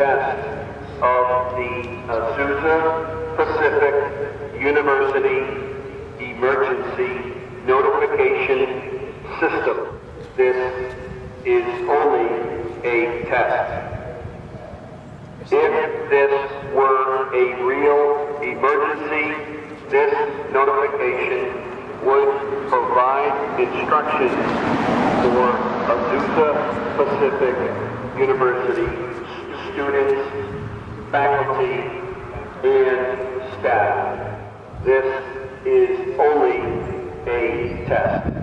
test of the Azusa Pacific University Emergency Notification System. This is only a test. If this were a real emergency, this notification would provide instructions for Azusa Pacific University students, faculty, and staff. This is only a test.